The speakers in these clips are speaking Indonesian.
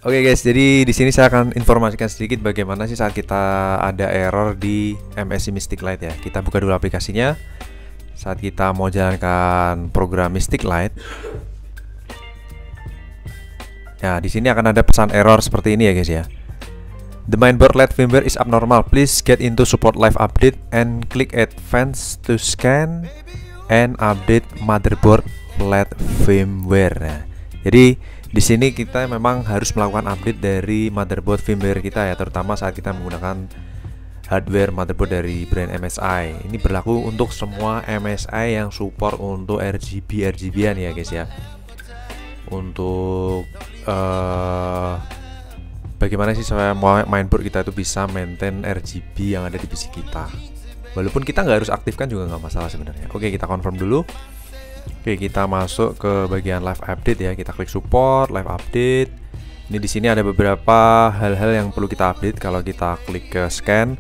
Oke guys, jadi di sini saya akan informasikan sedikit bagaimana sih saat kita ada error di MSI Mystic Light ya. Kita buka dulu aplikasinya. Saat kita mau jalankan program Mystic Light, ya di sini akan ada pesan error seperti ini ya guys ya. The mainboard LED firmware is abnormal. Please get into support live update and click advance to scan and update motherboard LED firmware. Nah, jadi di sini kita memang harus melakukan update dari motherboard firmware kita ya, terutama saat kita menggunakan hardware motherboard dari brand MSI. Ini berlaku untuk semua MSI yang support untuk RGB-an ya guys ya. Untuk bagaimana sih supaya mainboard kita itu bisa maintain RGB yang ada di PC kita. Walaupun kita nggak harus aktifkan juga nggak masalah sebenarnya. Oke, kita confirm dulu. Oke, kita masuk ke bagian live update ya. Kita klik support, live update. Ini di sini ada beberapa hal-hal yang perlu kita update. Kalau kita klik ke scan,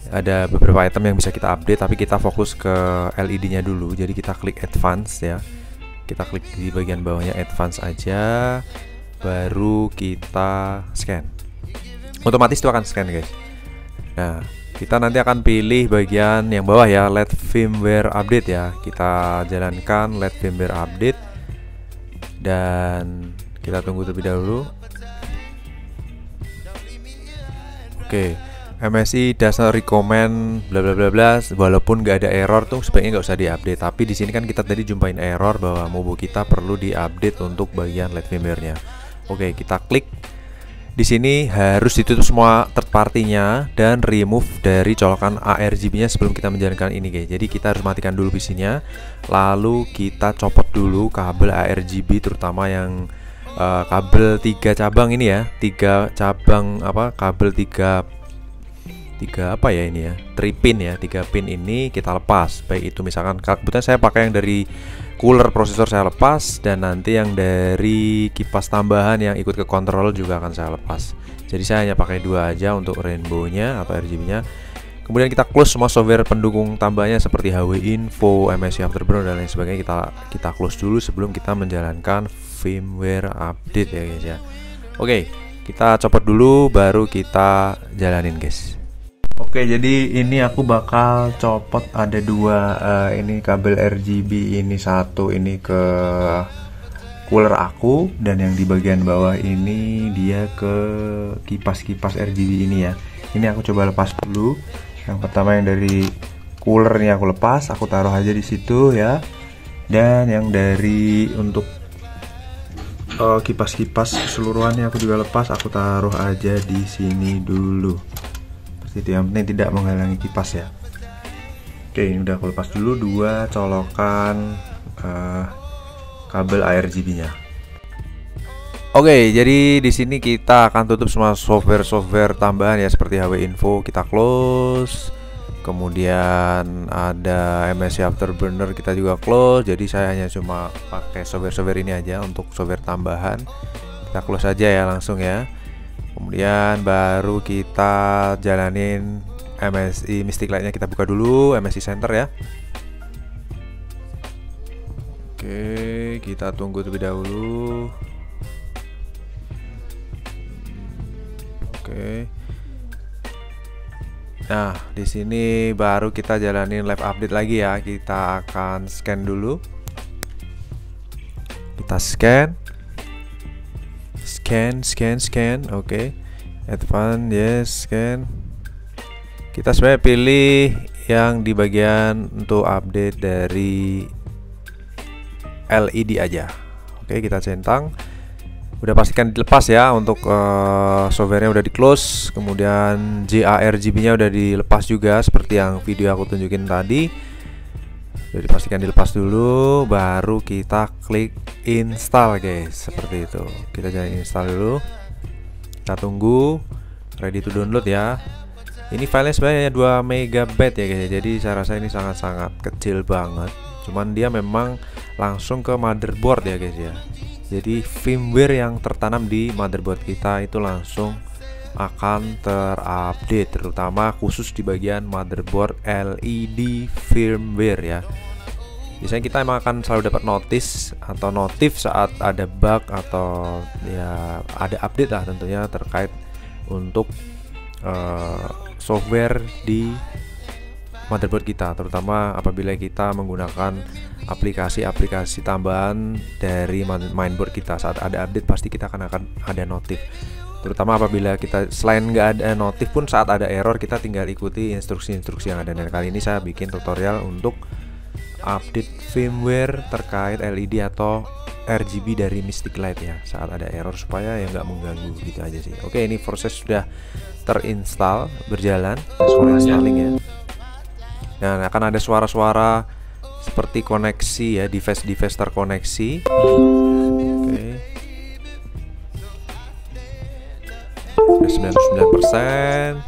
ada beberapa item yang bisa kita update, tapi kita fokus ke LED-nya dulu. Jadi kita klik advance ya. Kita klik di bagian bawahnya advance aja, baru kita scan. Otomatis itu akan scan guys. Nah, kita nanti akan pilih bagian yang bawah ya, LED firmware update ya. Kita jalankan LED firmware update dan kita tunggu terlebih dahulu. Oke, MSI does not recommend bla bla bla bla. Walaupun nggak ada error tuh sebaiknya nggak usah diupdate. Tapi di sini kan kita tadi jumpain error bahwa mobo kita perlu diupdate untuk bagian LED firmware-nya. Oke, kita klik. Di sini harus ditutup semua third party-nya dan remove dari colokan ARGB-nya sebelum kita menjalankan ini guys. Jadi kita harus matikan dulu PC-nya, lalu kita copot dulu kabel ARGB, terutama yang kabel 3 cabang ini ya. 3 cabang apa? Kabel 3 apa ya ini ya? 3 pin ya. 3 pin ini kita lepas. Baik itu misalkan kebetulan saya pakai yang dari cooler prosesor saya lepas, dan nanti yang dari kipas tambahan yang ikut ke kontrol juga akan saya lepas. Jadi saya hanya pakai 2 aja untuk rainbow-nya atau RGB-nya. Kemudian kita close semua software pendukung tambahnya seperti HW Info, MSI Afterburner dan lain sebagainya. Kita close dulu sebelum kita menjalankan firmware update ya guys ya. Oke, kita copot dulu baru kita jalanin guys. Oke, jadi ini aku bakal copot ada 2 ini kabel RGB, ini satu ini ke cooler aku, dan yang di bagian bawah ini dia ke kipas-kipas RGB ini ya. Ini aku coba lepas dulu. Yang pertama yang dari cooler ini aku lepas, aku taruh aja di situ ya. Dan yang dari untuk kipas-kipas keseluruhannya aku juga lepas, aku taruh aja di sini dulu. Itu yang penting tidak menghalangi kipas ya. Oke, ini udah aku lepas dulu 2 colokan kabel ARGB-nya. Oke, jadi di sini kita akan tutup semua software tambahan ya seperti HW Info, kita close. Kemudian ada MSI Afterburner kita juga close. Jadi saya hanya cuma pakai software ini aja untuk software tambahan. Kita close aja ya langsung ya. Kemudian baru kita jalanin MSI Mystic Light-nya, kita buka dulu MSI Center ya. Oke, kita tunggu terlebih dahulu. Oke. Nah, di sini baru kita jalanin live update lagi ya. Kita akan scan dulu. Kita scan. Scan. Oke. Advance, yes, scan. Kita sebenarnya pilih yang di bagian untuk update dari LED aja. Oke, kita centang. Udah pastikan dilepas ya untuk softwarenya udah di close. Kemudian JARGB-nya udah dilepas juga seperti yang video aku tunjukin tadi. Udah dipastikan dilepas dulu, baru kita klik install guys, seperti itu. Kita jangan install dulu, kita tunggu ready to download ya. Ini filenya sebenarnya 2 MB ya guys, jadi saya rasa ini sangat-sangat kecil banget. Cuman dia memang langsung ke motherboard ya guys ya. Jadi firmware yang tertanam di motherboard kita itu langsung akan terupdate, terutama khusus di bagian motherboard LED firmware ya. Biasanya kita emang akan selalu dapat notice atau notif saat ada bug atau ya ada update lah tentunya terkait untuk software di motherboard kita, terutama apabila kita menggunakan aplikasi-aplikasi tambahan dari mainboard kita. Saat ada update pasti kita akan ada notif, terutama apabila kita selain nggak ada notif pun saat ada error kita tinggal ikuti instruksi-instruksi yang ada. Dan kali ini saya bikin tutorial untuk update firmware terkait LED atau RGB dari Mystic Light ya saat ada error, supaya ya nggak mengganggu gitu aja sih. Oke, ini proses sudah terinstall, berjalan suara installing ya. Nah, akan ada suara-suara seperti koneksi ya, device terkoneksi. Oke. Sudah 99%.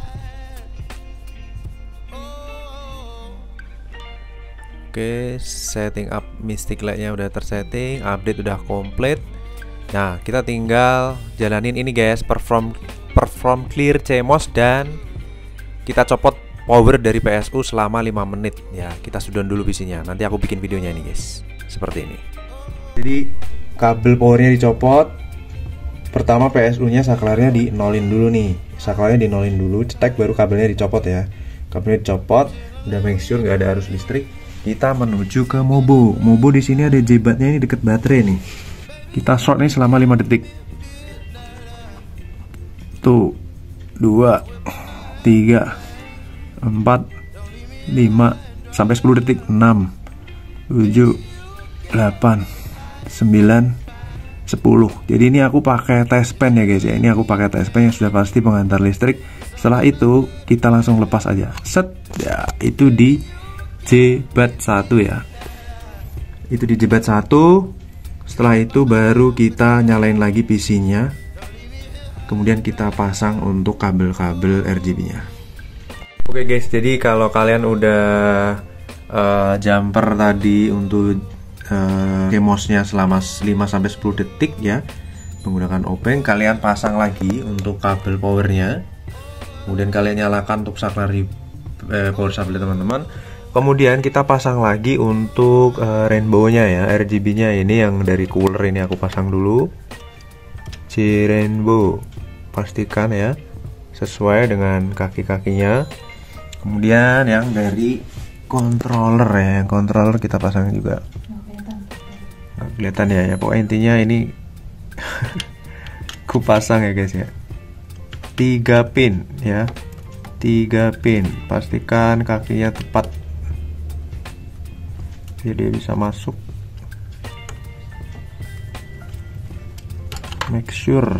Oke, setting up Mystic Light-nya udah tersetting, update udah komplit. Nah, kita tinggal jalanin ini guys, perform clear CMOS, dan kita copot power dari PSU selama 5 menit ya. Kita sudah dulu PC-nya. Nanti aku bikin videonya ini guys. Seperti ini. Jadi kabel powernya dicopot. Pertama PSU-nya saklarnya dinolin dulu nih. Saklarnya dinolin dulu, cetek, baru kabelnya dicopot ya. Kabelnya dicopot, udah make sure nggak ada arus listrik. Kita menuju ke Mobo. Mobo di sini ada jebatnya, ini deket baterai nih. Kita short nih selama 5 detik. Tuh, 2, 3, 4, 5 sampai 10 detik. 6, 7, 8, 9, 10. Jadi ini aku pakai test pen ya guys ya. Ini aku pakai test pen yang sudah pasti pengantar listrik. Setelah itu kita langsung lepas aja. Set. Ya, itu di jebat 1 ya. Itu di jebat 1. Setelah itu baru kita nyalain lagi PC-nya. Kemudian kita pasang untuk kabel-kabel RGB-nya. Oke guys, jadi kalau kalian udah jumper tadi untuk CMOS-nya selama 5-10 detik ya menggunakan obeng, kalian pasang lagi untuk kabel powernya. Kemudian kalian nyalakan untuk saklar power supply teman-teman. Kemudian kita pasang lagi untuk rainbow-nya ya, RGB-nya ini yang dari cooler ini aku pasang dulu. Rainbow, pastikan ya sesuai dengan kaki-kakinya. Kemudian yang dari controller ya, yang controller kita pasang juga. Nggak kelihatan ya, pokoknya intinya ini ku pasang ya guys ya. 3 pin ya, 3 pin, pastikan kakinya tepat jadi bisa masuk. Make sure.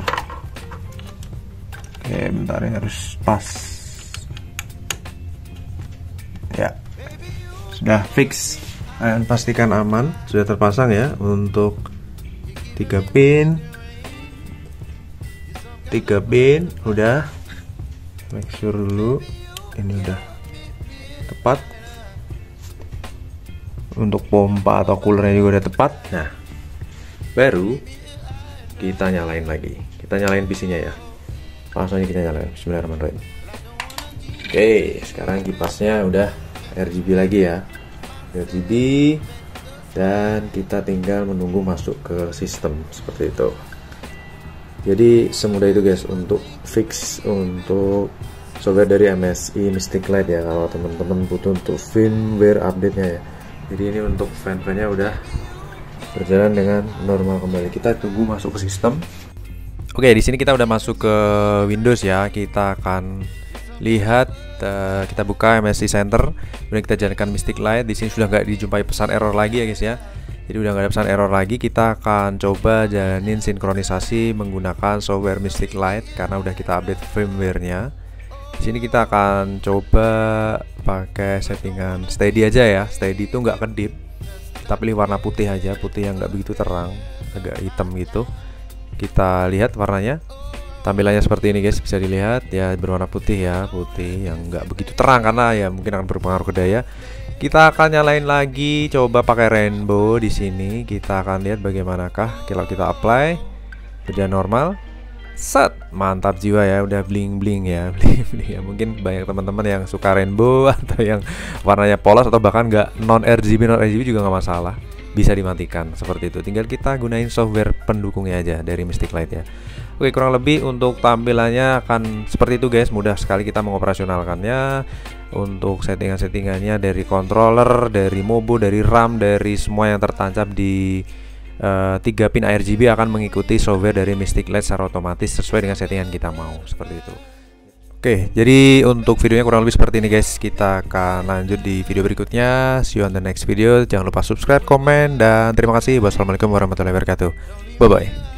Oke, bentar ya, harus pas ya. Sudah fix, kalian pastikan aman, sudah terpasang ya untuk 3 pin. 3 pin udah. Make sure dulu ini udah tepat. Untuk pompa atau coolernya juga udah tepat. Nah, baru kita nyalain lagi. Kita nyalain PC-nya ya. Langsung aja kita nyalain. Bismillahirrahmanirrahim. Oke, sekarang kipasnya udah RGB lagi ya. RGB, dan kita tinggal menunggu masuk ke sistem seperti itu. Jadi semudah itu guys untuk fix untuk software dari MSI Mystic Light ya, kalau teman-teman butuh untuk firmware update-nya ya. Jadi ini untuk fan-fannya udah berjalan dengan normal kembali. Kita tunggu masuk ke sistem. Oke, di sini kita udah masuk ke Windows ya. Kita akan lihat, kita buka MSI Center, kemudian kita jalankan Mystic Light. Di sini sudah nggak dijumpai pesan error lagi ya guys ya. Jadi udah nggak ada pesan error lagi. Kita akan coba jalanin sinkronisasi menggunakan software Mystic Light karena udah kita update firmware-nya. Di sini kita akan coba pakai settingan steady aja ya. Steady itu nggak kedip, kita pilih warna putih aja, putih yang nggak begitu terang, agak hitam gitu. Kita lihat warnanya, tampilannya seperti ini guys, bisa dilihat ya, berwarna putih ya, putih yang nggak begitu terang karena ya mungkin akan berpengaruh ke daya. Kita akan nyalain lagi, coba pakai rainbow. Di sini kita akan lihat bagaimanakah kalau kita apply, berjalan normal. Set, mantap jiwa ya, udah bling bling ya, bling bling ya. Mungkin banyak teman-teman yang suka rainbow atau yang warnanya polos atau bahkan nggak non RGB juga nggak masalah, bisa dimatikan seperti itu. Tinggal kita gunain software pendukungnya aja dari Mystic Light ya. Oke, kurang lebih untuk tampilannya akan seperti itu guys, mudah sekali kita mengoperasionalkannya. Untuk settingan-settingannya dari controller, dari MOBO, dari RAM, dari semua yang tertancap di 3 pin ARGB akan mengikuti software dari Mystic Light secara otomatis sesuai dengan settingan kita mau, seperti itu. Oke, jadi untuk videonya kurang lebih seperti ini guys. Kita akan lanjut di video berikutnya. See you on the next video. Jangan lupa subscribe, komen, dan terima kasih. Wassalamualaikum warahmatullahi wabarakatuh. Bye bye.